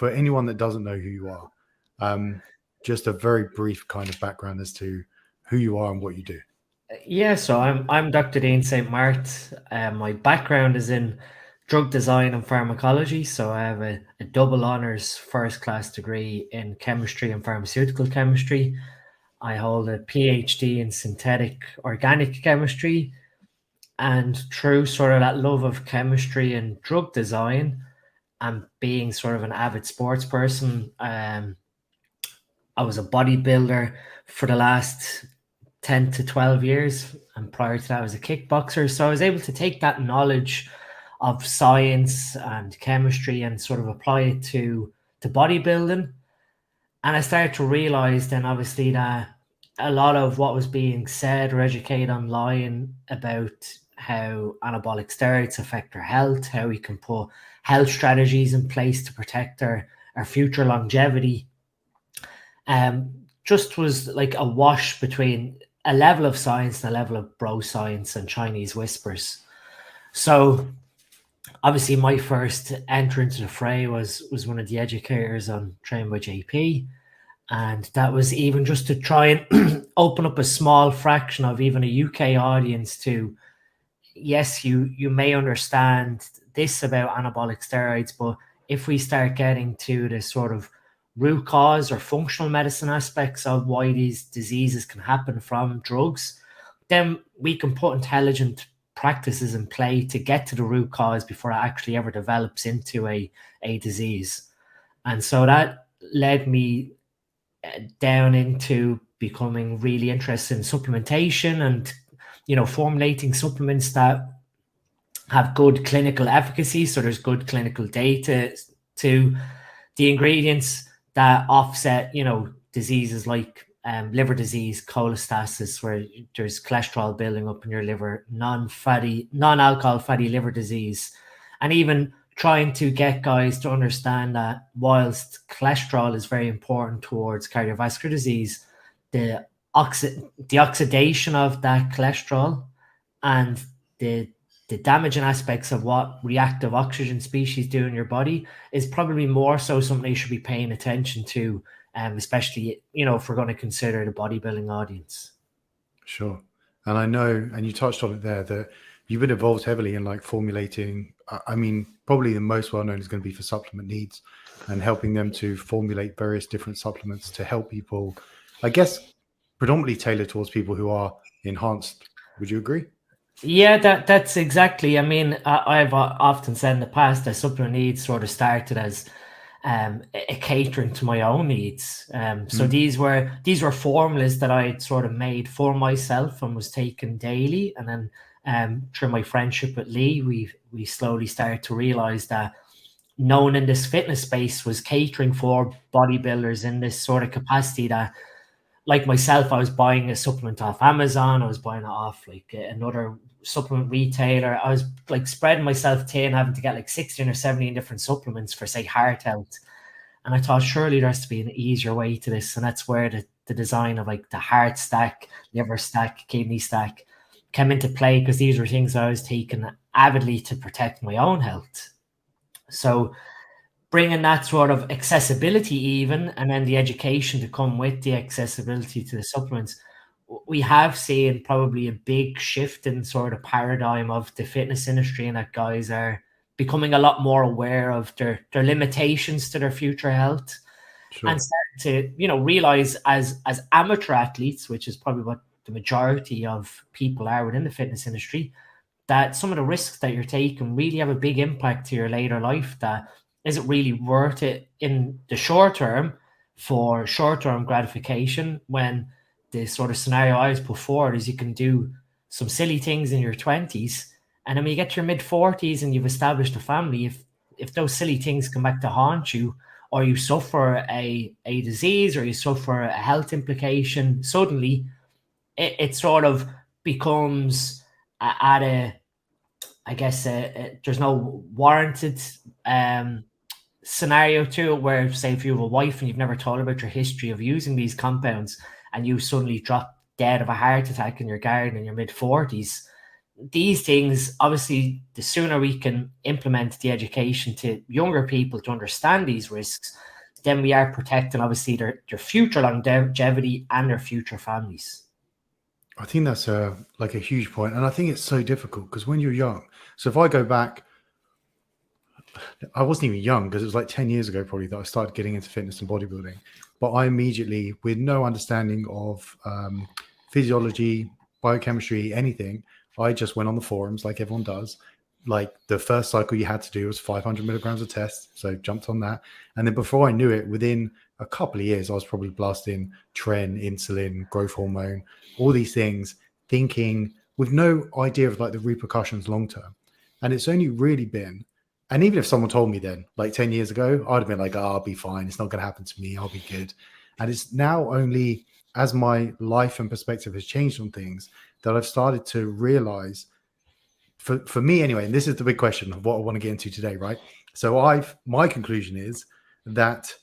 for anyone that doesn't know who you are, just a very brief kind of background as to who you are and what you do. Yeah, so I'm Dr. Dean St Mart. My background is in drug design and pharmacology. So I have a double honours first class degree in chemistry and pharmaceutical chemistry. I hold a PhD in synthetic organic chemistry. And through sort of that love of chemistry and drug design and being sort of an avid sports person, I was a bodybuilder for the last 10 to 12 years. And prior to that, I was a kickboxer. So I was able to take that knowledge of science and chemistry and sort of apply it to bodybuilding. And I started to realize then, obviously, that a lot of what was being said or educated online about how anabolic steroids affect our health, how we can put health strategies in place to protect our future longevity, just was like a wash between a level of science and a level of bro science and Chinese whispers. So obviously my first entry into the fray was one of the educators on Train by JP. And that was even just to try and open up a small fraction of even a UK audience to, yes, you may understand this about anabolic steroids, but if we start getting to the sort of root cause or functional medicine aspects of why these diseases can happen from drugs, then we can put intelligent practices in play to get to the root cause before it actually ever develops into a disease. And so that led me down into becoming really interested in supplementation and, formulating supplements that have good clinical efficacy. So there's good clinical data to the ingredients that offset, diseases like liver disease, cholestasis, where there's cholesterol building up in your liver, non-alcohol fatty liver disease, and even trying to get guys to understand that whilst cholesterol is very important towards cardiovascular disease, the oxidation of that cholesterol and the damaging aspects of what reactive oxygen species do in your body is probably more so something you should be paying attention to, especially, if we're going to consider the bodybuilding audience. Sure. And I know, and you touched on it there, that you've been involved heavily in like formulating, probably the most well-known is going to be for supplement needs and helping them to formulate various different supplements to help people, I guess, predominantly tailored towards people who are enhanced. Would you agree? Yeah, that's exactly. I've often said in the past that supplement needs sort of started as a catering to my own needs. So these were formulas that I'd sort of made for myself and was taken daily. And then through my friendship with Lee, we slowly started to realize that no one in this fitness space was catering for bodybuilders in this sort of capacity that, like myself, I was buying a supplement off Amazon. I was buying it off like another supplement retailer. I was like spreading myself thin, having to get like 16 or 17 different supplements for, say, heart health. And I thought surely there has to be an easier way to this. And that's where the design of like the heart stack, liver stack, kidney stack came into play, because these were things I was taking avidly to protect my own health. So bringing that sort of accessibility even, and then the education to come with the accessibility to the supplements, we have seen probably a big shift in sort of paradigm of the fitness industry, and that guys are becoming a lot more aware of their limitations to their future health. Sure. And starting to, realize as amateur athletes, which is probably what the majority of people are within the fitness industry, that some of the risks that you're taking really have a big impact to your later life. That is it really worth it in the short term for short-term gratification, when the sort of scenario I was put forward is you can do some silly things in your 20s, and then when you get to your mid-40s and you've established a family, if those silly things come back to haunt you, or you suffer a disease, or you suffer a health implication, suddenly it sort of becomes there's no warranted scenario to it, where, say, if you have a wife and you've never told about your history of using these compounds and you suddenly drop dead of a heart attack in your garden in your mid-40s, these things, obviously, the sooner we can implement the education to younger people to understand these risks, then we are protecting, obviously, their future longevity and their future families. I think that's like a huge point. And I think it's so difficult because when you're young, so if I go back, I wasn't even young because it was like 10 years ago probably that I started getting into fitness and bodybuilding. But I immediately, with no understanding of physiology, biochemistry, anything, I just went on the forums like everyone does. Like the first cycle you had to do was 500 milligrams of test. So jumped on that. And then before I knew it, within a couple of years, I was probably blasting tren, insulin, growth hormone, all these things, thinking with no idea of like the repercussions long term. And it's only really been, and even if someone told me then, like 10 years ago, I'd have been like, oh, I'll be fine. It's not going to happen to me. I'll be good. And it's now only as my life and perspective has changed on things that I've started to realize, for me anyway, and this is the big question of what I want to get into today, right? So my conclusion is that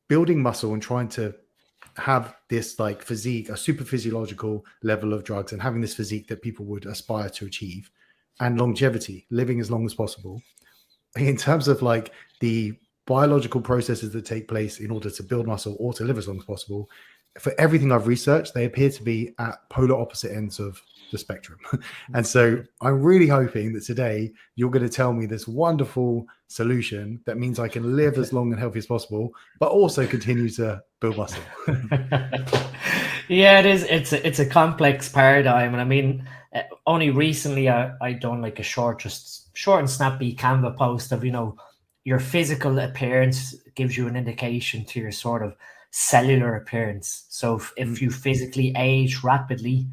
building muscle and trying to have this like physique, a super physiological level of drugs, and having this physique that people would aspire to achieve, and longevity, living as long as possible, in terms of like the biological processes that take place in order to build muscle or to live as long as possible, for everything I've researched, they appear to be at polar opposite ends of the spectrum. And so I'm really hoping that today you're going to tell me this wonderful solution that means I can live as long and healthy as possible, but also continue to build muscle. Yeah, it is. It's a complex paradigm, and I mean, only recently I done like a short and snappy Canva post of, your physical appearance gives you an indication to your sort of cellular appearance. So if you physically age rapidly,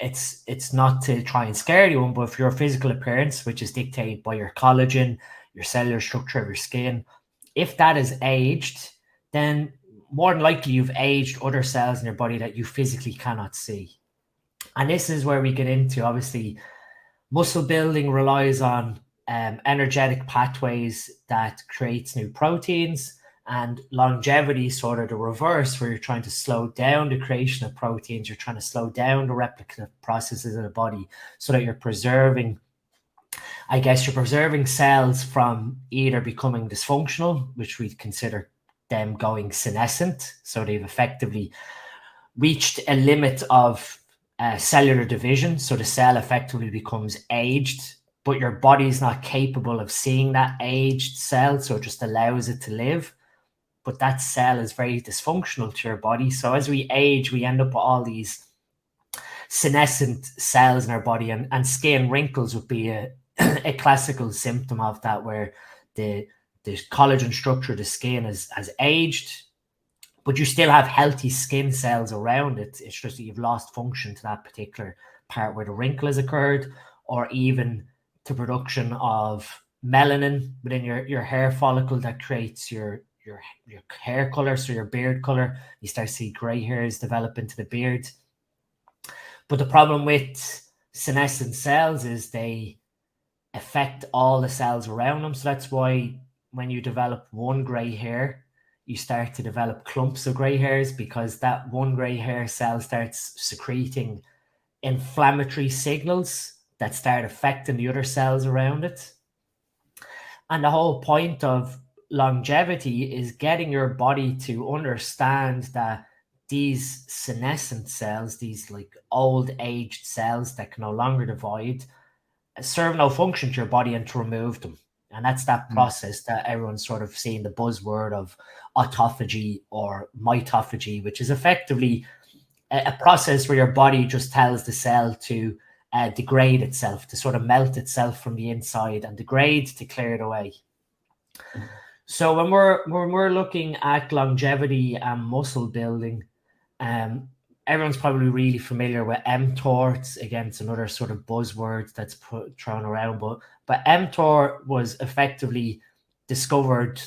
it's not to try and scare anyone, but if your physical appearance, which is dictated by your collagen, your cellular structure of your skin, if that is aged, then more than likely you've aged other cells in your body that you physically cannot see. And this is where we get into, obviously, muscle building relies on energetic pathways that creates new proteins, and longevity is sort of the reverse, where you're trying to slow down the creation of proteins. You're trying to slow down the replicative processes in the body so that you're preserving cells from either becoming dysfunctional, which we consider them going senescent. So they've effectively reached a limit of cellular division. So the cell effectively becomes aged, but your body's not capable of seeing that aged cell. So it just allows it to live. But that cell is very dysfunctional to your body. So as we age, we end up with all these senescent cells in our body, and skin wrinkles would be a classical symptom of that, where the collagen structure of the skin has aged, but you still have healthy skin cells around it. It's just that you've lost function to that particular part where the wrinkle has occurred, or even the production of melanin within your hair follicle that creates your hair color, so your beard color. You start to see gray hairs develop into the beard. But the problem with senescent cells is they affect all the cells around them. So that's why when you develop one gray hair, you start to develop clumps of gray hairs, because that one gray hair cell starts secreting inflammatory signals that start affecting the other cells around it. And the whole point of longevity is getting your body to understand that these senescent cells, these like old aged cells that can no longer divide, serve no function to your body, and to remove them. And that's that process that everyone's sort of seeing the buzzword of autophagy or mitophagy, which is effectively a process where your body just tells the cell to degrade itself, to sort of melt itself from the inside and degrade to clear it away. So when we're looking at longevity and muscle building, everyone's probably really familiar with mTOR. It's another sort of buzzword that's thrown around, but mTOR was effectively discovered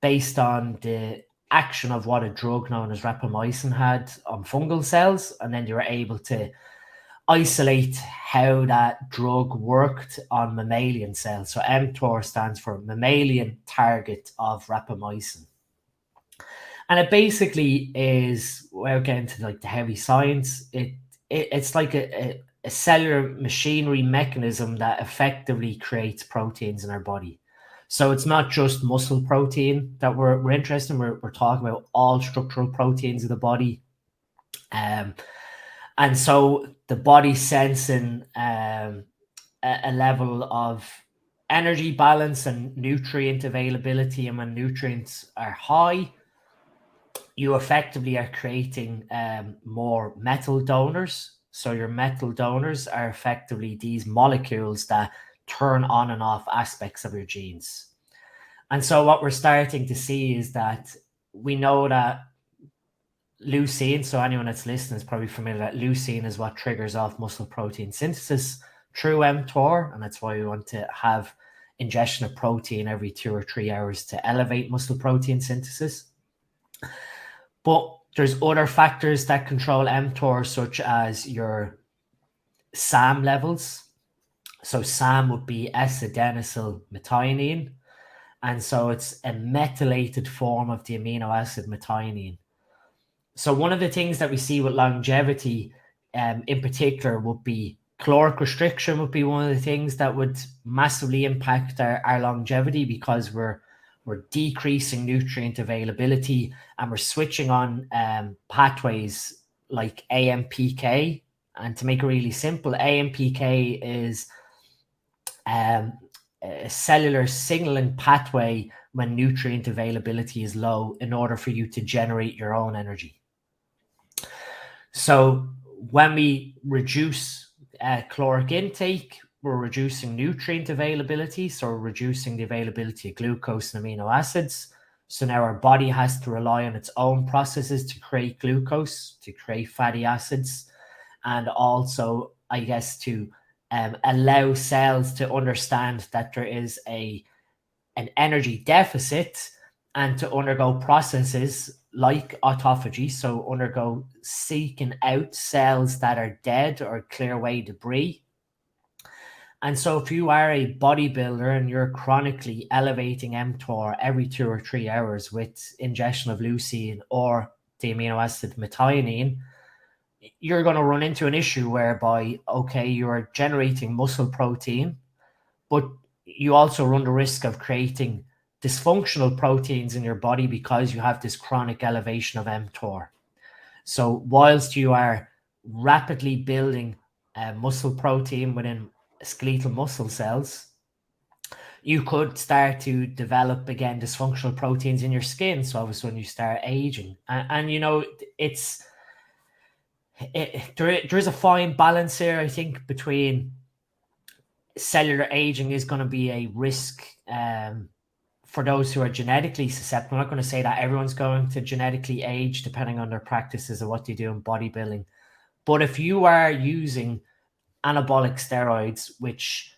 based on the action of what a drug known as rapamycin had on fungal cells, and then you were able to isolate how that drug worked on mammalian cells. So mTOR stands for mammalian target of rapamycin. And it basically is, without getting into like the heavy science, it's like a cellular machinery mechanism that effectively creates proteins in our body. So it's not just muscle protein that we're interested in. We're talking about all structural proteins of the body. And so the body sensing a level of energy balance and nutrient availability, and when nutrients are high, you effectively are creating more metal donors. So your metal donors are effectively these molecules that turn on and off aspects of your genes. And so what we're starting to see is that we know that leucine, so anyone that's listening is probably familiar that leucine is what triggers off muscle protein synthesis through mTOR, and that's why we want to have ingestion of protein every 2 or 3 hours to elevate muscle protein synthesis. But there's other factors that control mTOR, such as your SAM levels. So SAM would be S-adenosyl methionine, and so it's a methylated form of the amino acid methionine. So one of the things that we see with longevity, in particular, would be caloric restriction would be one of the things that would massively impact our longevity, because we're decreasing nutrient availability and we're switching on pathways like AMPK. And to make it really simple, AMPK is a cellular signaling pathway when nutrient availability is low in order for you to generate your own energy. So when we reduce caloric intake, we're reducing nutrient availability. So we're reducing the availability of glucose and amino acids. So now our body has to rely on its own processes to create glucose, to create fatty acids, and also, I guess, to allow cells to understand that there is an energy deficit, and to undergo processes like autophagy, so undergo seeking out cells that are dead or clear away debris. And so if you are a bodybuilder and you're chronically elevating mTOR every 2 or 3 hours with ingestion of leucine or the amino acid methionine, you're going to run into an issue whereby, okay, you're generating muscle protein, but you also run the risk of creating dysfunctional proteins in your body because you have this chronic elevation of mTOR. So whilst you are rapidly building muscle protein within skeletal muscle cells, you could start to develop, again, dysfunctional proteins in your skin. So obviously when you start aging, and you know, there is a fine balance here, I think, between cellular aging is going to be a risk for those who are genetically susceptible. I'm not going to say that everyone's going to genetically age depending on their practices or what they do in bodybuilding. But if you are using anabolic steroids, which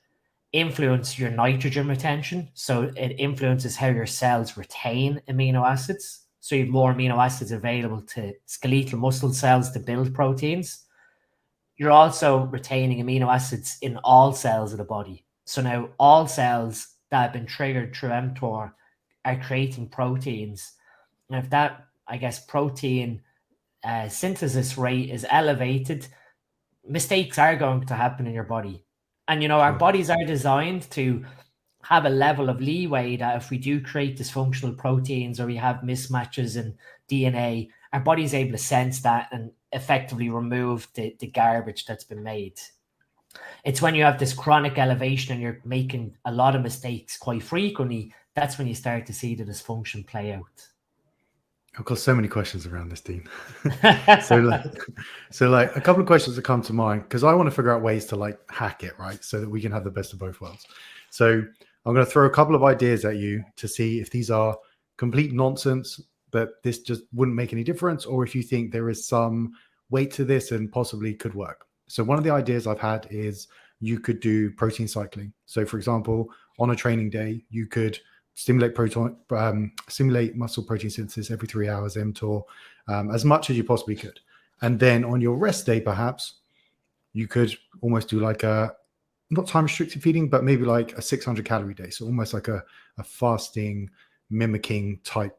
influence your nitrogen retention, so it influences how your cells retain amino acids, so you have more amino acids available to skeletal muscle cells to build proteins, you're also retaining amino acids in all cells of the body. So now all cells that have been triggered through mTOR are creating proteins. And if that, I guess, protein synthesis rate is elevated, mistakes are going to happen in your body. And, you know, our bodies are designed to have a level of leeway that if we do create dysfunctional proteins or we have mismatches in DNA, our body's able to sense that and effectively remove the garbage that's been made. It's when you have this chronic elevation and you're making a lot of mistakes quite frequently, that's when you start to see the dysfunction play out. I've got so many questions around this, Dean. so like a couple of questions that come to mind, because I want to figure out ways to like hack it, right? So that we can have the best of both worlds. So I'm going to throw a couple of ideas at you to see if these are complete nonsense, that this just wouldn't make any difference, or if you think there is some weight to this and possibly could work. So one of the ideas I've had is you could do protein cycling. So for example, on a training day, you could stimulate muscle protein synthesis every 3 hours, mTOR, as much as you possibly could. And then on your rest day, perhaps you could almost do like a, not time restricted feeding, but maybe like a 600 calorie day. So almost like a fasting mimicking type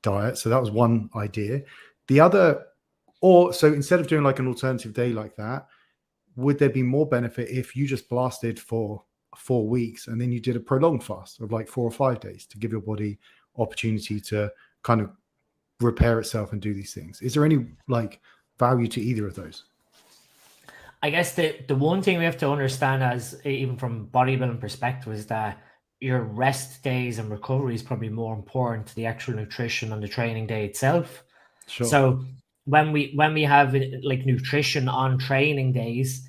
diet. So that was one idea. The other, or so instead of doing like an alternative day like that, would there be more benefit if you just blasted for 4 weeks and then you did a prolonged fast of like 4 or 5 days to give your body opportunity to kind of repair itself and do these things? Is there any like value to either of those? I guess the one thing we have to understand, as even from bodybuilding perspective, is that your rest days and recovery is probably more important to the actual nutrition on the training day itself. Sure. So when we have like nutrition on training days,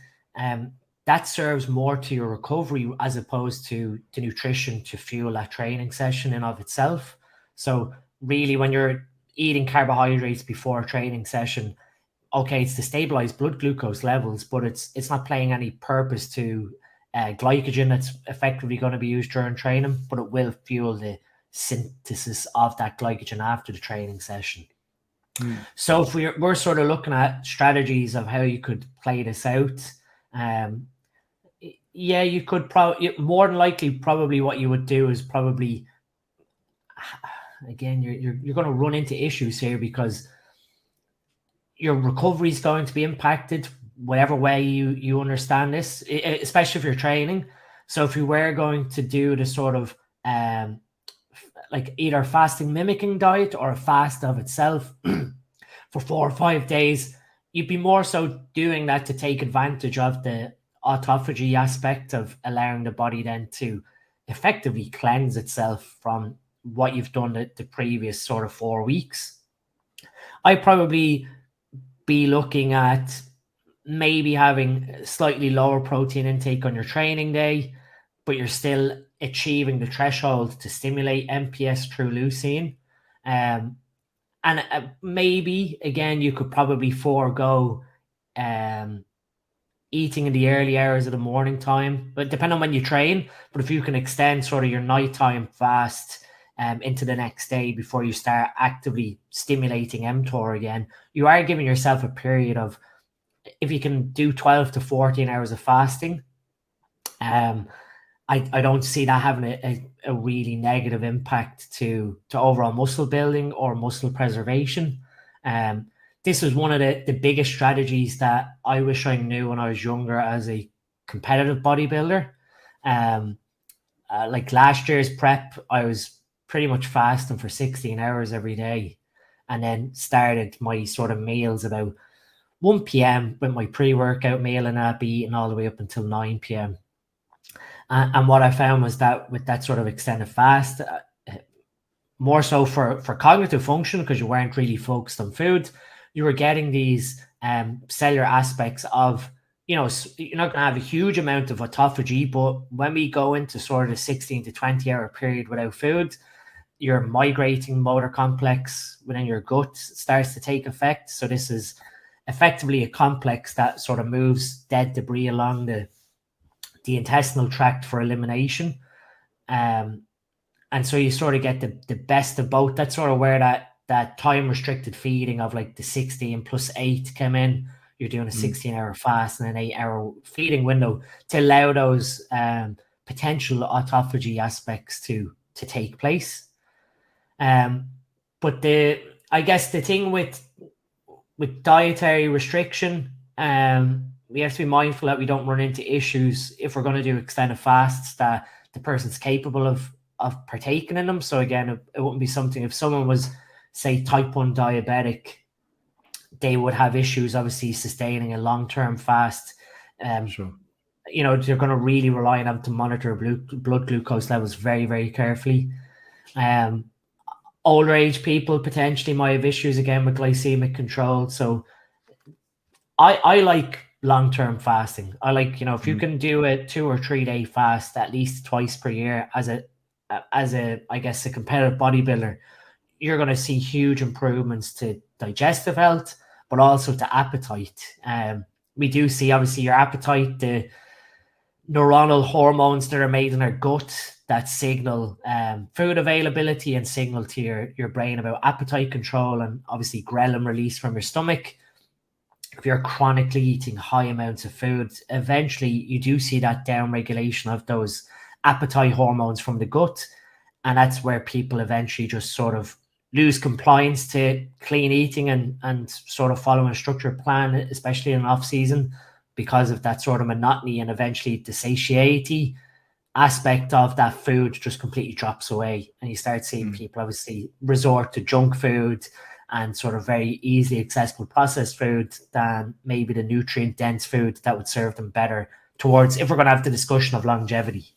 that serves more to your recovery as opposed to nutrition to fuel that training session in of itself. So really, when you're eating carbohydrates before a training session, okay, it's to stabilize blood glucose levels, but it's not playing any purpose to glycogen that's effectively going to be used during training, but it will fuel the synthesis of that glycogen after the training session. So if we're sort of looking at strategies of how you could play this out, yeah, you could probably, more than likely, probably what you would do is probably, again, you're going to run into issues here because your recovery is going to be impacted whatever way you understand this, especially if you're training. So if you were going to do the sort of like either fasting mimicking diet or a fast of itself for 4 or 5 days, you'd be more so doing that to take advantage of the autophagy aspect of allowing the body then to effectively cleanse itself from what you've done the previous sort of 4 weeks. I'd probably be looking at maybe having slightly lower protein intake on your training day, but you're still achieving the threshold to stimulate MPS through leucine. And maybe, again, you could probably forego eating in the early hours of the morning time, but depending on when you train. But if you can extend sort of your nighttime fast into the next day before you start actively stimulating mTOR again, you are giving yourself a period of, if you can do 12 to 14 hours of fasting, I don't see that having a really negative impact to overall muscle building or muscle preservation. This was one of the biggest strategies that I wish I knew when I was younger as a competitive bodybuilder. Like last year's prep, I was pretty much fasting for 16 hours every day, and then started my sort of meals about 1 p.m. with my pre-workout meal, and I'd be eating all the way up until 9 p.m. And what I found was that with that sort of extended fast, more so for cognitive function, because you weren't really focused on food, you were getting these cellular aspects of, you're not going to have a huge amount of autophagy, but when we go into sort of a 16 to 20 hour period without food, your migrating motor complex within your gut starts to take effect. So this is effectively a complex that sort of moves dead debris along the intestinal tract for elimination. And so you sort of get the best of both. That's sort of where that time restricted feeding of like the 16 plus 8 came in. You're doing a 16-hour fast and an 8-hour feeding window to allow those potential autophagy aspects to take place. But I guess the thing with dietary restriction, we have to be mindful that we don't run into issues if we're going to do extended fasts that the person's capable of partaking in them. So again, it wouldn't be something, if someone was, say, type 1 diabetic, they would have issues obviously sustaining a long-term fast. Sure. They're going to really rely on them to monitor blood glucose levels very, very carefully. Older age people potentially might have issues again with glycemic control. So I like long-term fasting. I like, if you can do a 2 or 3 day fast at least twice per year as a I guess a competitive bodybuilder, you're going to see huge improvements to digestive health, but also to appetite. We do see obviously your appetite, the neuronal hormones that are made in our gut that signal food availability and signal to your brain about appetite control, and obviously ghrelin release from your stomach. If you're chronically eating high amounts of food, eventually you do see that downregulation of those appetite hormones from the gut. And that's where people eventually just sort of lose compliance to clean eating and sort of following a structured plan, especially in off season, because of that sort of monotony, and eventually the satiety aspect of that food just completely drops away, and you start seeing people obviously resort to junk food and sort of very easily accessible processed food than maybe the nutrient dense food that would serve them better towards, if we're going to have the discussion of longevity.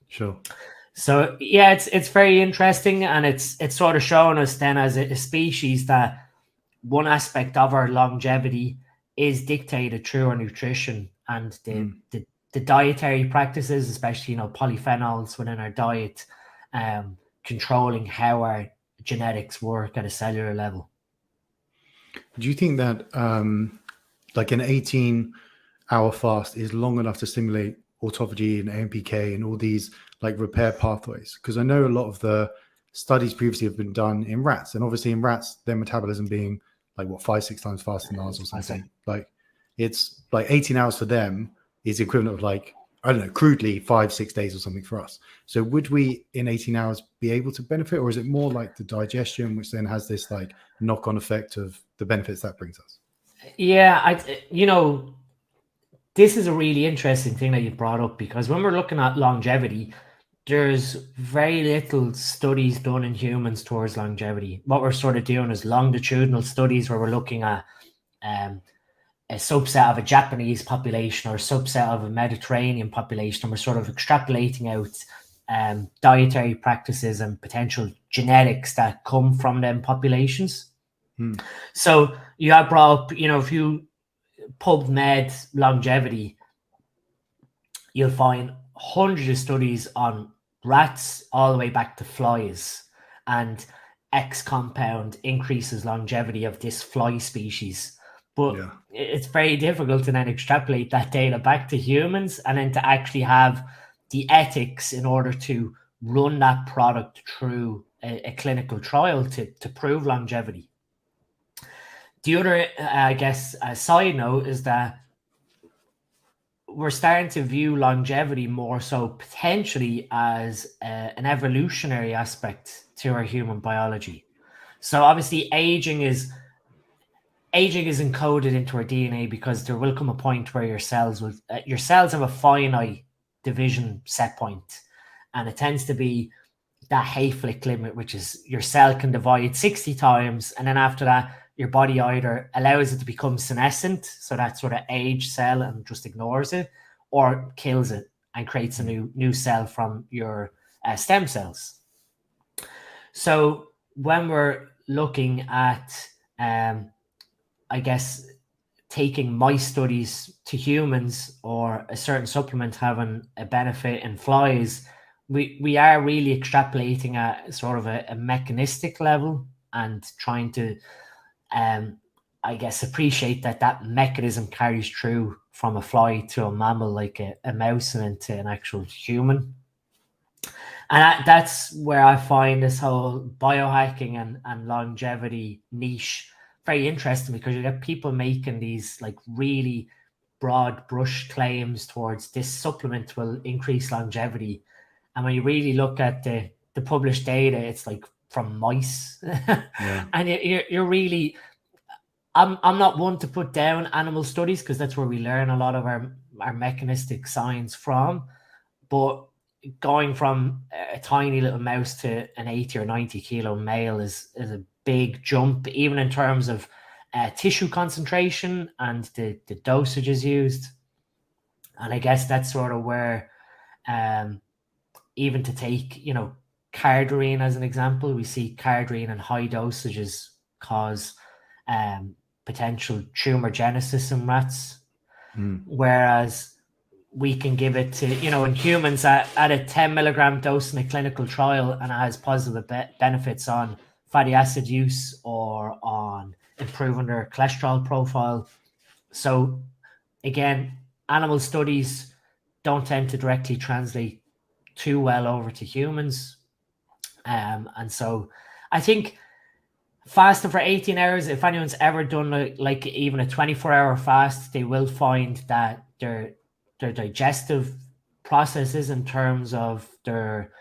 Sure. So yeah, it's very interesting, and it's sort of showing us then as a species that one aspect of our longevity is dictated through our nutrition and the dietary practices, especially polyphenols within our diet, controlling how our genetics work at a cellular level. Do you think that like an 18-hour fast is long enough to stimulate autophagy and AMPK and all these like repair pathways? Because I know a lot of the studies previously have been done in rats, and obviously in rats, their metabolism being like 5-6 times faster than ours or something. Like it's like 18 hours for them is the equivalent of like, I don't know, crudely 5-6 days or something for us. So would we in 18 hours be able to benefit, or is it more like the digestion, which then has this like knock-on effect of the benefits that brings us? Yeah, this is a really interesting thing that you brought up, because when we're looking at longevity, there's very little studies done in humans towards longevity. What we're sort of doing is longitudinal studies where we're looking at a subset of a Japanese population or a subset of a Mediterranean population, and we're sort of extrapolating out dietary practices and potential genetics that come from them populations. So you have brought up, if you PubMed longevity, you'll find hundreds of studies on rats all the way back to flies, and X compound increases longevity of this fly species. But it's very difficult to then extrapolate that data back to humans and then to actually have the ethics in order to run that product through a clinical trial to prove longevity. The other, I guess, side note is that we're starting to view longevity more so potentially as an evolutionary aspect to our human biology. So obviously aging is encoded into our DNA, because there will come a point where your cells have a finite division set point, and it tends to be that Hayflick limit, which is your cell can divide 60 times, and then after that your body either allows it to become senescent, so that sort of age cell, and just ignores it, or kills it and creates a new cell from your stem cells. So when we're looking at I guess taking mice studies to humans, or a certain supplement having a benefit in flies, we are really extrapolating at sort of a mechanistic level and trying to I guess appreciate that mechanism carries through from a fly to a mammal, like a mouse, and into an actual human. And that's where I find this whole biohacking and longevity niche very interesting, because you get people making these like really broad brush claims towards this supplement will increase longevity. And when you really look at the published data, it's like from mice. And you're really, I'm not one to put down animal studies, because that's where we learn a lot of our mechanistic science from. But going from a tiny little mouse to an 80 or 90 kilo male is a big jump, even in terms of tissue concentration and the dosages used. And I guess that's sort of where, even to take, cardarine as an example, we see cardarine in high dosages cause potential tumor genesis in rats, whereas we can give it to, in humans at a 10 milligram dose in a clinical trial, and it has positive benefits on fatty acid use or on improving their cholesterol profile. So again, animal studies don't tend to directly translate too well over to humans. And so I think fasting for 18 hours, if anyone's ever done like even a 24-hour fast, they will find that their digestive processes in terms of their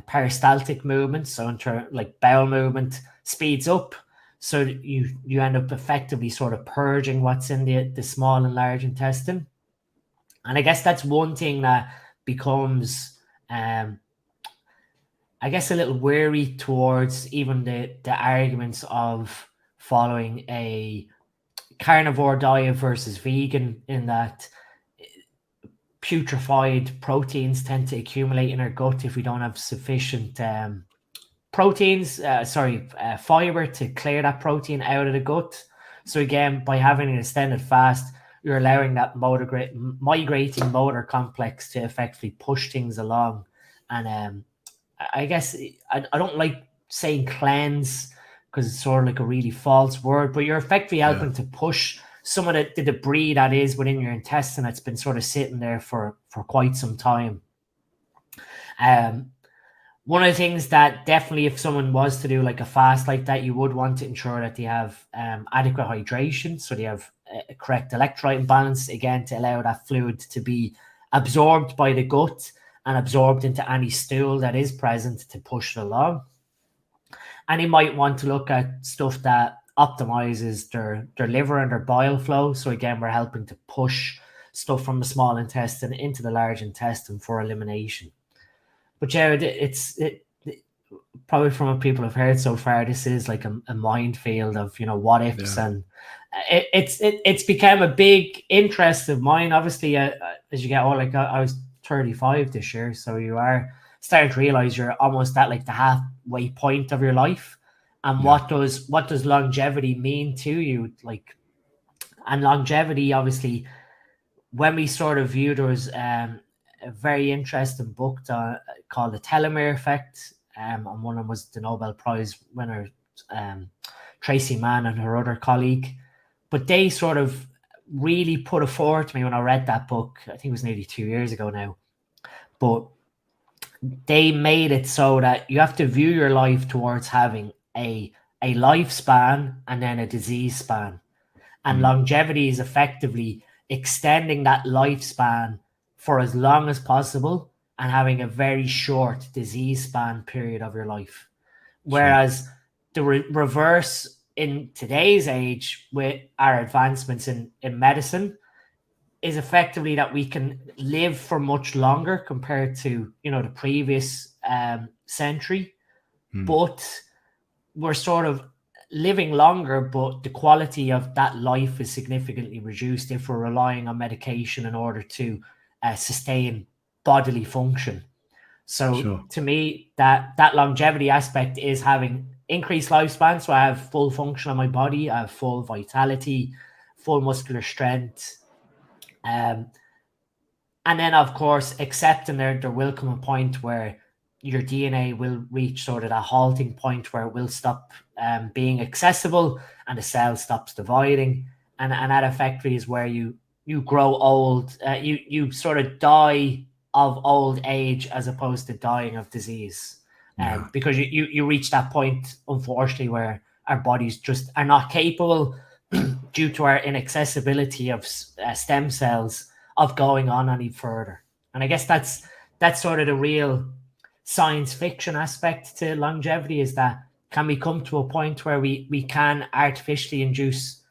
peristaltic movements, so in terms like bowel movement, speeds up. So you end up effectively sort of purging what's in the small and large intestine. And I guess that's one thing that becomes, I guess, a little wary towards even the arguments of following a carnivore diet versus vegan, in that putrefied proteins tend to accumulate in our gut if we don't have sufficient fiber to clear that protein out of the gut. So again, by having an extended fast, you're allowing that migrating motor complex to effectively push things along. And I guess I don't like saying cleanse, because it's sort of like a really false word, but you're effectively helping to push some of the debris that is within your intestine that's been sort of sitting there for quite some time. One of the things that definitely, if someone was to do like a fast like that, you would want to ensure that they have adequate hydration, so they have a correct electrolyte balance, again, to allow that fluid to be absorbed by the gut and absorbed into any stool that is present to push it along. And you might want to look at stuff that optimizes their liver and their bile flow. So again, we're helping to push stuff from the small intestine into the large intestine for elimination. But yeah, it's probably from what people have heard so far, this is like a minefield of, what ifs, and it's become a big interest of mine. Obviously, as you get older, like I was 35 this year, so you are starting to realize you're almost at like the halfway point of your life, and what does longevity mean to you? Like, and longevity, obviously, when we sort of view, there was a very interesting book called The Telomere Effect, and one of them was the Nobel Prize winner, Tracy Mann, and her other colleague. But they sort of really put it forward to me when I read that book. I think it was nearly 2 years ago now. But they made it so that you have to view your life towards having a lifespan and then a disease span. And longevity is effectively extending that lifespan for as long as possible and having a very short disease span period of your life. Whereas the reverse in today's age, with our advancements in medicine, is effectively that we can live for much longer compared to, the previous century. But we're sort of living longer, but the quality of that life is significantly reduced if we're relying on medication in order to sustain bodily function. So to me, that longevity aspect is having increased lifespan. So I have full function of my body, I have full vitality, full muscular strength. And then, of course, accepting there will come a point where your DNA will reach sort of that halting point where it will stop being accessible and the cell stops dividing. And that effectively is where you grow old. You sort of die of old age as opposed to dying of disease. Because you reach that point, unfortunately, where our bodies just are not capable, due to our inaccessibility of stem cells, of going on any further. And I guess that's sort of the real science fiction aspect to longevity, is that can we come to a point where we can artificially induce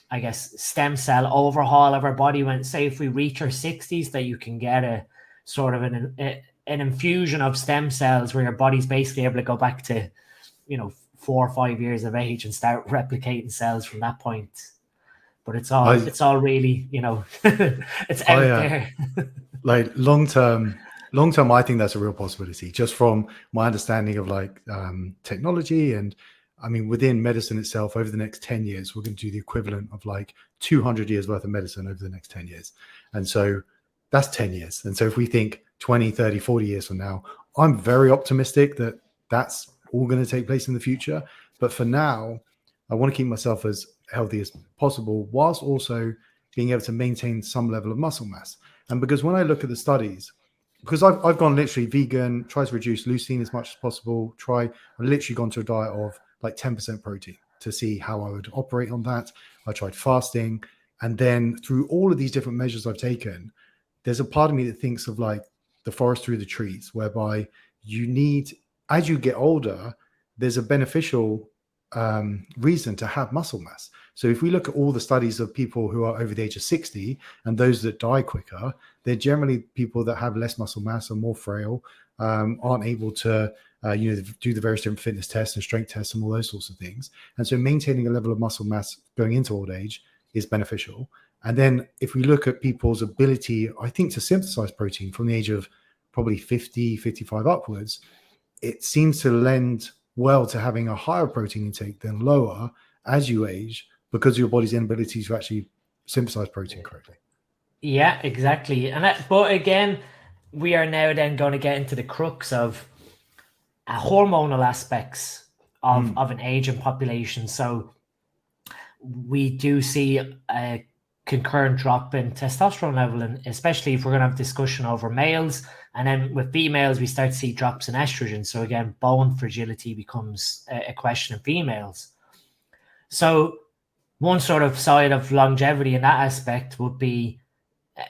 I guess stem cell overhaul of our body, when, say, if we reach our 60s, that you can get a sort of an infusion of stem cells where your body's basically able to go back to 4 or 5 years of age and start replicating cells from that point. But it's all really, it's out there. Like long term, I think that's a real possibility, just from my understanding of technology. And I mean, within medicine itself, over the next 10 years, we're going to do the equivalent of 200 years worth of medicine over the next 10 years. And so that's 10 years. And so if we think 20, 30, 40 years from now, I'm very optimistic that that's all going to take place in the future. But for now, I want to keep myself as healthy as possible, whilst also being able to maintain some level of muscle mass. And because when I look at the studies, because I've gone literally vegan, try to reduce leucine as much as possible, I've literally gone to a diet of 10% protein to see how I would operate on that. I tried fasting. And then through all of these different measures I've taken, there's a part of me that thinks of the forest through the trees, whereby you need, as you get older, there's a beneficial reason to have muscle mass. So if we look at all the studies of people who are over the age of 60 and those that die quicker, they're generally people that have less muscle mass, are more frail, aren't able to do the various different fitness tests and strength tests and all those sorts of things. And so maintaining a level of muscle mass going into old age is beneficial. And then if we look at people's ability, I think, to synthesize protein from the age of probably 50, 55 upwards, it seems to lend well to having a higher protein intake than lower as you age, because of your body's inability to actually synthesize protein correctly. Yeah, exactly. But again, we are now then going to get into the crux of hormonal aspects of an aging population. So we do see a concurrent drop in testosterone level, and especially if we're going to have discussion over males, and then with females we start to see drops in estrogen. So again, bone fragility becomes a question in females. So one sort of side of longevity in that aspect would be,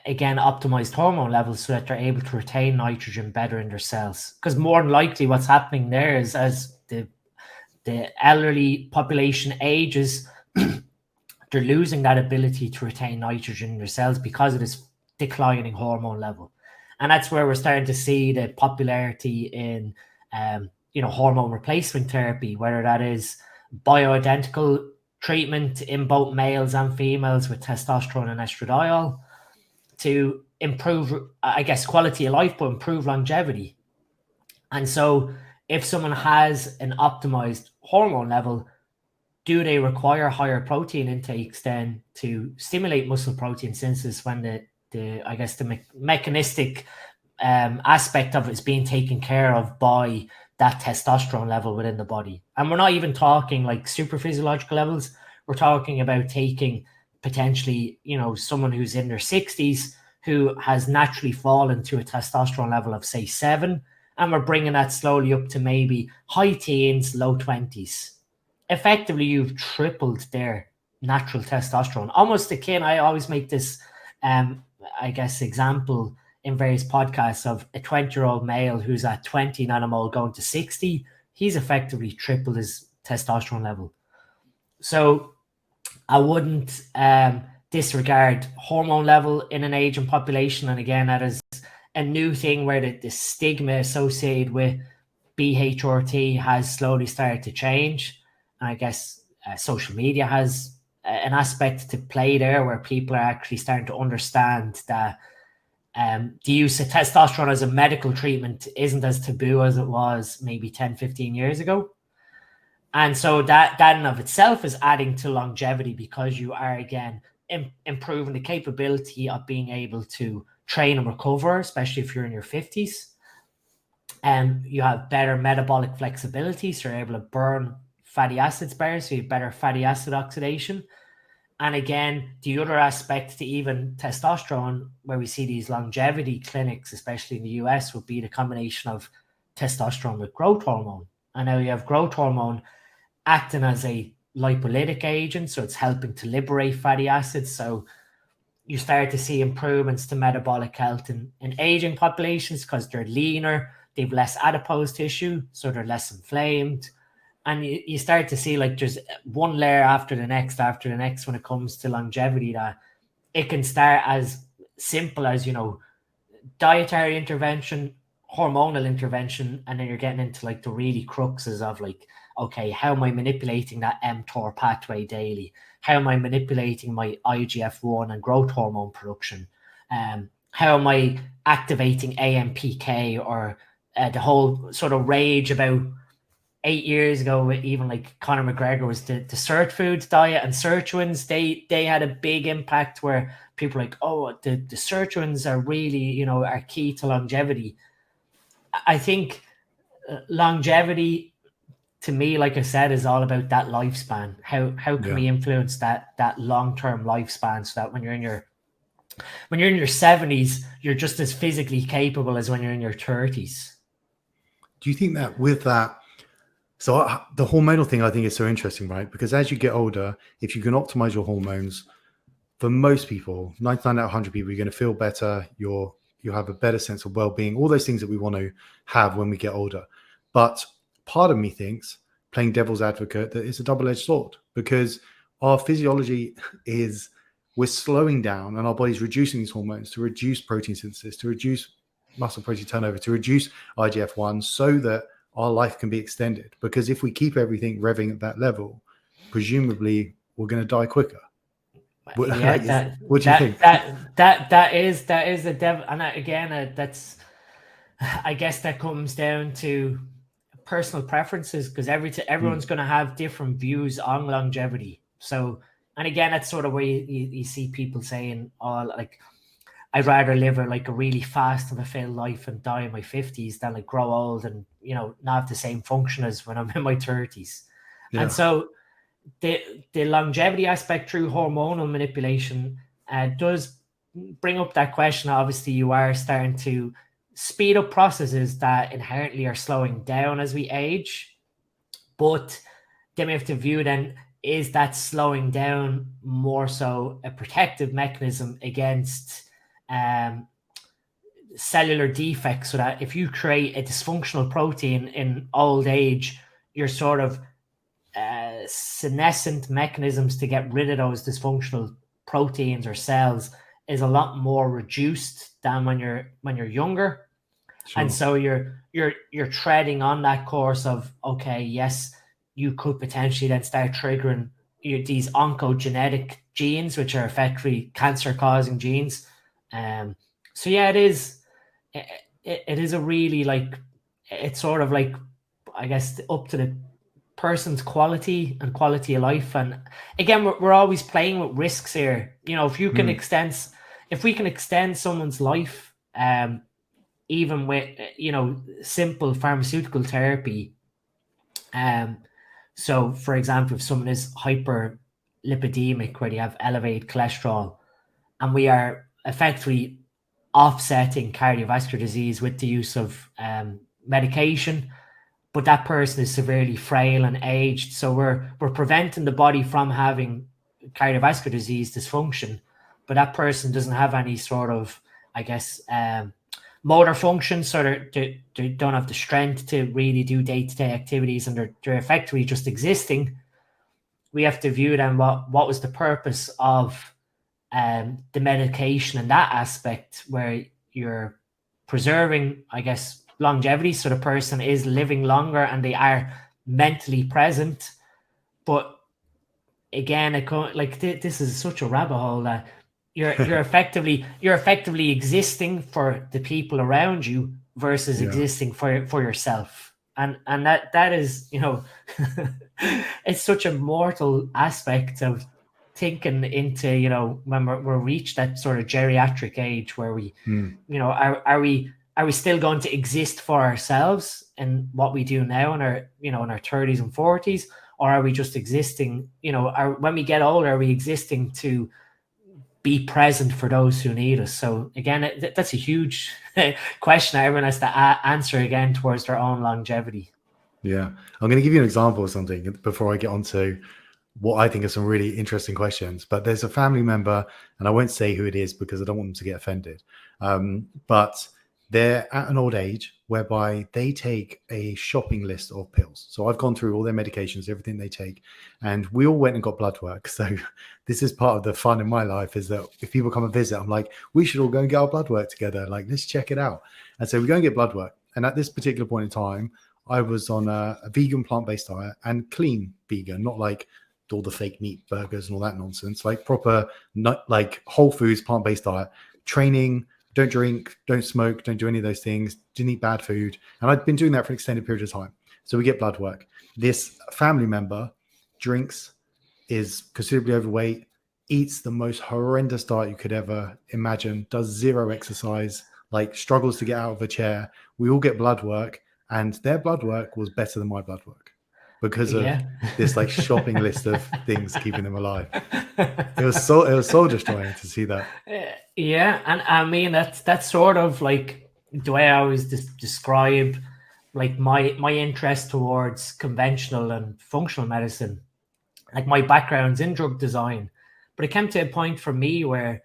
again, optimized hormone levels so that they're able to retain nitrogen better in their cells. Because more than likely what's happening there is, as the elderly population ages, they're losing that ability to retain nitrogen in their cells because of this declining hormone level. And that's where we're starting to see the popularity in hormone replacement therapy, whether that is bioidentical treatment in both males and females with testosterone and estradiol to improve, I guess, quality of life, but improve longevity. And so if someone has an optimized hormone level, do they require higher protein intakes then to stimulate muscle protein synthesis when the mechanistic aspect of it is being taken care of by that testosterone level within the body? And we're not even talking like super physiological levels. We're talking about taking potentially, someone who's in their 60s who has naturally fallen to a testosterone level of, say, 7, and we're bringing that slowly up to maybe high teens, low 20s. Effectively, you've tripled their natural testosterone. Almost akin, I always make this, example in various podcasts of a 20-year-old male who's at 20 nanomole going to 60. He's effectively tripled his testosterone level. So I wouldn't disregard hormone level in an aging population. And again, that is a new thing where the stigma associated with BHRT has slowly started to change. And I guess social media has an aspect to play there where people are actually starting to understand that the use of testosterone as a medical treatment isn't as taboo as it was maybe 10, 15 years ago. And so that in of itself is adding to longevity, because you are, again, improving the capability of being able to train and recover, especially if you're in your 50s. And you have better metabolic flexibility, so you're able to burn fatty acids better, so you have better fatty acid oxidation. And again, the other aspect to even testosterone, where we see these longevity clinics, especially in the US, would be the combination of testosterone with growth hormone. And now you have growth hormone acting as a lipolytic agent, so it's helping to liberate fatty acids. So you start to see improvements to metabolic health in aging populations because they're leaner, they have less adipose tissue, so they're less inflamed. And you start to see like there's one layer after the next when it comes to longevity, that it can start as simple as, dietary intervention, hormonal intervention, and then you're getting into like the really cruxes of like, okay, how am I manipulating that mTOR pathway daily? How am I manipulating my IGF-1 and growth hormone production? How am I activating AMPK, or the whole sort of rage about 8 years ago, even like Conor McGregor, was the Cert Foods diet and sirtuins. They had a big impact where people are like, oh, the sirtuins are really, are key to longevity. I think longevity, to me, like I said, is all about that lifespan. How can we influence that long-term lifespan, so that when you're in your 70s, you're just as physically capable as when you're in your 30s. Do you think that with that, so the hormonal thing, I think, is so interesting, right? Because as you get older, if you can optimize your hormones, for most people, 99 out of 100 people, you're going to feel better. You'll have a better sense of well-being, all those things that we want to have when we get older. But part of me thinks playing devil's advocate, that it's a double-edged sword, because our physiology is, we're slowing down and our body's reducing these hormones to reduce protein synthesis, to reduce muscle protein turnover, to reduce IGF-1, so that our life can be extended. Because if we keep everything revving at that level, presumably we're going to die quicker. Yeah, what do you think? That is a devil, and again, that's, I guess that comes down to personal preferences, because everyone's going to have different views on longevity. So, and again, that's sort of where you see people saying, "Oh, like, I'd rather live a really fast and fulfilled life and die in my 50s than like grow old and not have the same function as when I'm in my 30s." Yeah. And so the longevity aspect through hormonal manipulation does bring up that question. Obviously, you are starting to speed up processes that inherently are slowing down as we age, but then we have to view then, is that slowing down more so a protective mechanism against cellular defects, so that if you create a dysfunctional protein in old age, you're sort of senescent mechanisms to get rid of those dysfunctional proteins or cells is a lot more reduced than when you're younger. Sure. And so you're treading on that course of, okay, yes, you could potentially then start triggering these oncogenetic genes, which are effectively cancer causing genes. So yeah, it is a really, like, it's sort of like, I guess, up to the person's quality of life. And again, we're always playing with risks here. If you can if we can extend someone's life, even with simple pharmaceutical therapy. So for example, if someone is hyperlipidemic, where they have elevated cholesterol, and we are effectively offsetting cardiovascular disease with the use of medication, but that person is severely frail and aged, so we're preventing the body from having cardiovascular disease dysfunction, but that person doesn't have any sort of, I guess, motor function, so they don't have the strength to really do day-to-day activities, and they're effectively just existing. We have to view then what was the purpose of the medication in that aspect, where you're preserving, I guess, longevity, so the person is living longer and they are mentally present. But again, this is such a rabbit hole that you're effectively existing for the people around you versus existing for yourself, and that is it's such a mortal aspect of thinking into when we're reached that sort of geriatric age, where we are we still going to exist for ourselves and what we do now in our in our 30s and 40s, or are we just existing, when we get older, are we existing to be present for those who need us? So again, that's a huge question that everyone has to answer again towards their own longevity. Yeah, I'm going to give you an example of something before I get on to what I think are some really interesting questions. But there's a family member, and I won't say who it is because I don't want them to get offended, but they're at an old age whereby they take a shopping list of pills. So I've gone through all their medications, everything they take, and we all went and got blood work. So this is part of the fun in my life, is that if people come and visit, I'm like, we should all go and get our blood work together. Like, let's check it out. And so we go and get blood work. And at this particular point in time, I was on a vegan plant-based diet, and clean vegan, not like all the fake meat burgers and all that nonsense, like proper, like whole foods, plant-based diet, training, don't drink, don't smoke, don't do any of those things, didn't eat bad food. And I'd been doing that for an extended period of time. So we get blood work. This family member drinks, is considerably overweight, eats the most horrendous diet you could ever imagine, does zero exercise, like struggles to get out of a chair. We all get blood work, and their blood work was better than my blood work because of this like shopping list of things keeping them alive. It was soul destroying to see that. Yeah, and I mean that's sort of like the way I always describe like my interest towards conventional and functional medicine. Like, my background's in drug design, but it came to a point for me where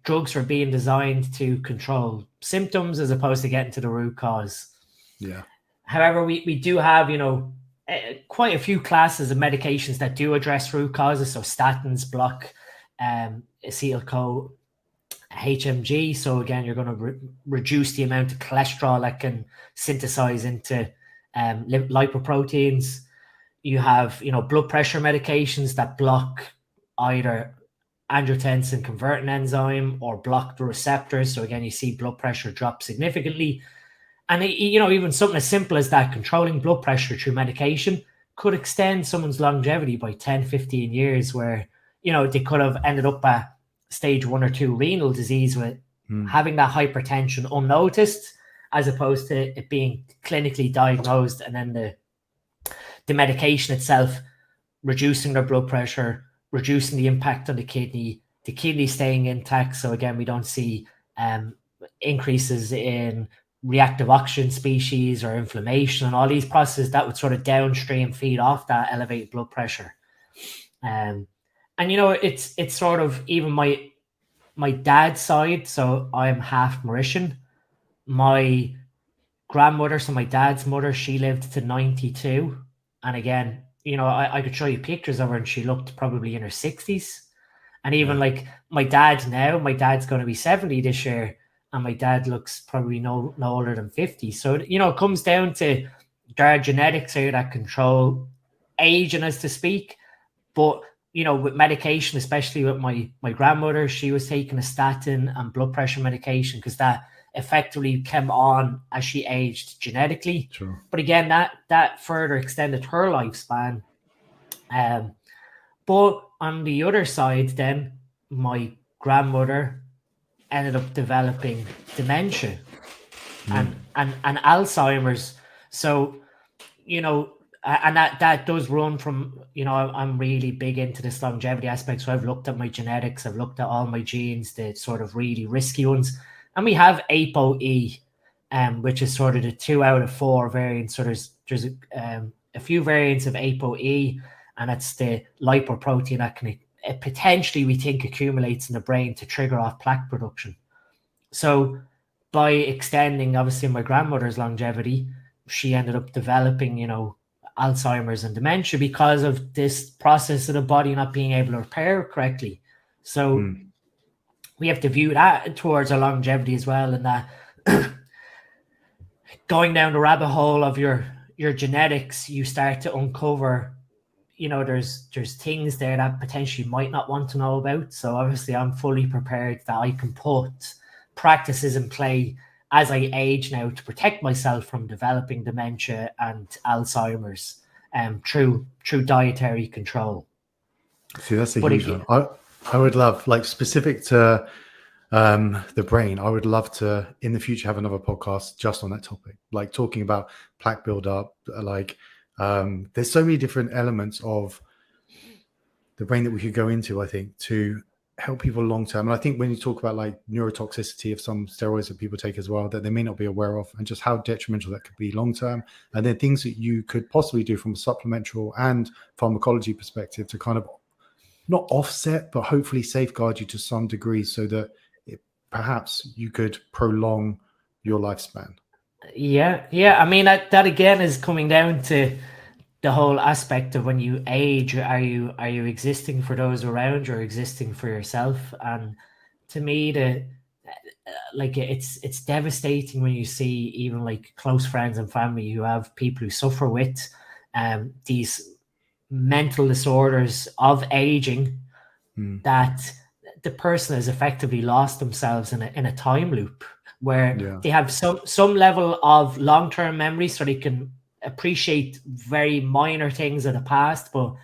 drugs were being designed to control symptoms as opposed to getting to the root cause. Yeah. However, we do have, quite a few classes of medications that do address root causes. So statins block acetyl HMG. So again, you're going to reduce the amount of cholesterol that can synthesize into lipoproteins. You have, blood pressure medications that block either angiotensin converting enzyme or block the receptors. So again, you see blood pressure drop significantly. And, even something as simple as that, controlling blood pressure through medication could extend someone's longevity by 10, 15 years, where, they could have ended up at stage 1 or 2 renal disease with having that hypertension unnoticed, as opposed to it being clinically diagnosed and then the medication itself reducing their blood pressure, reducing the impact on the kidney staying intact. So again, we don't see increases in reactive oxygen species or inflammation and all these processes that would sort of downstream feed off that elevated blood pressure. And it's sort of even my dad's side. So I'm half Mauritian. My grandmother, so my dad's mother, she lived to 92. And again, I could show you pictures of her and she looked probably in her 60s. And even like my dad's going to be 70 this year. And my dad looks probably no older than 50. So, it comes down to there are genetics here that control aging, as to speak. But, with medication, especially with my grandmother, she was taking a statin and blood pressure medication because that effectively came on as she aged genetically. Sure. But again, that further extended her lifespan. But on the other side, then my grandmother ended up developing dementia and Alzheimer's. So, and that does run from, I'm really big into this longevity aspect. So I've looked at my genetics, I've looked at all my genes, the sort of really risky ones. And we have ApoE, which is sort of the 2 out of 4 variants. So there's a few variants of ApoE, and it's the lipoprotein that can potentially, we think, accumulates in the brain to trigger off plaque production. So by extending, obviously, my grandmother's longevity, she ended up developing, Alzheimer's and dementia because of this process of the body not being able to repair correctly. So we have to view that towards our longevity as well, and that going down the rabbit hole of your genetics, you start to uncover, there's things there that potentially might not want to know about. So obviously I'm fully prepared that I can put practices in play as I age now to protect myself from developing dementia and Alzheimer's through dietary control. See, that's a huge one. I would love, like, specific to the brain, I would love to in the future have another podcast just on that topic, like talking about plaque buildup. Like there's so many different elements of the brain that we could go into, I think, to help people long term. And I think when you talk about like neurotoxicity of some steroids that people take as well, that they may not be aware of, and just how detrimental that could be long term, and then things that you could possibly do from a supplemental and pharmacology perspective to kind of not offset, but hopefully safeguard you to some degree so that perhaps you could prolong your lifespan. Yeah. I mean, that again is coming down to the whole aspect of when you age, are you existing for those around you or existing for yourself? And to me, it's devastating when you see even like close friends and family who have people who suffer with these mental disorders of aging, that the person has effectively lost themselves in a time loop where they have some level of long-term memory, so they can appreciate very minor things of the past, but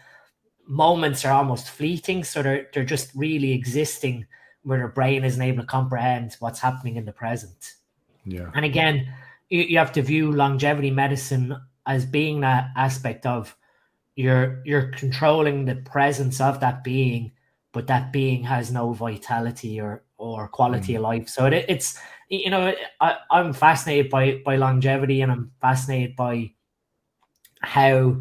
moments are almost fleeting. So they're just really existing where their brain isn't able to comprehend what's happening in the present. Yeah. And again, you have to view longevity medicine as being that aspect of you're controlling the presence of that being, but that being has no vitality or quality of life. So it's I'm fascinated by longevity, and I'm fascinated by how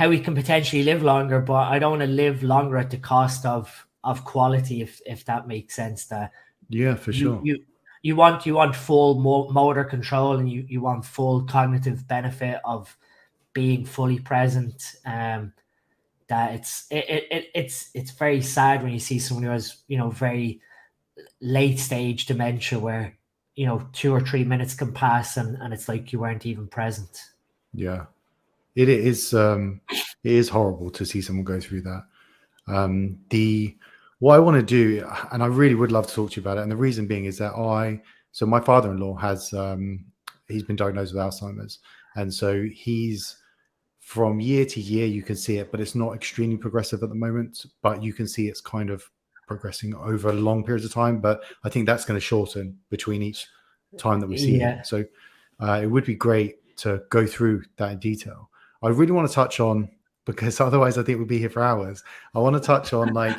we can potentially live longer, but I don't want to live longer at the cost of quality, if that makes sense. That for sure. You want full motor control, and you want full cognitive benefit of being fully present. That it's very sad when you see someone who has, you know, very late stage dementia where, you know, 2 or 3 minutes can pass and it's like you weren't even present. Yeah, it is. It is horrible to see someone go through that. The What I want to do, and I really would love to talk to you about it, and the reason being is that so my father-in-law has he's been diagnosed with Alzheimer's, and so he's, from year to year you can see it, but it's not extremely progressive at the moment, but you can see it's kind of progressing over long periods of time. But I think that's going to shorten between each time that we see him. Yeah. So it would be great to go through that in detail. I really want to touch on, because otherwise I think we'll be here for hours. I want to touch on like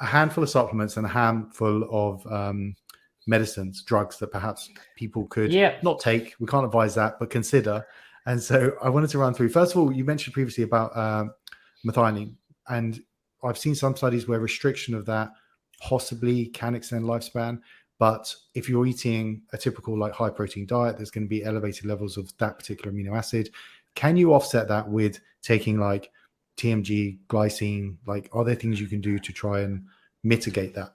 a handful of supplements and a handful of medicines, drugs that perhaps people could Yeah. not take. We can't advise that, but consider. And so I wanted to run through. First of all, you mentioned previously about methionine, and I've seen some studies where restriction of that possibly can extend lifespan. But if you're eating a typical like high protein diet, there's going to be elevated levels of that particular amino acid. Can you offset that with taking like TMG, glycine? Like, are there things you can do to try and mitigate that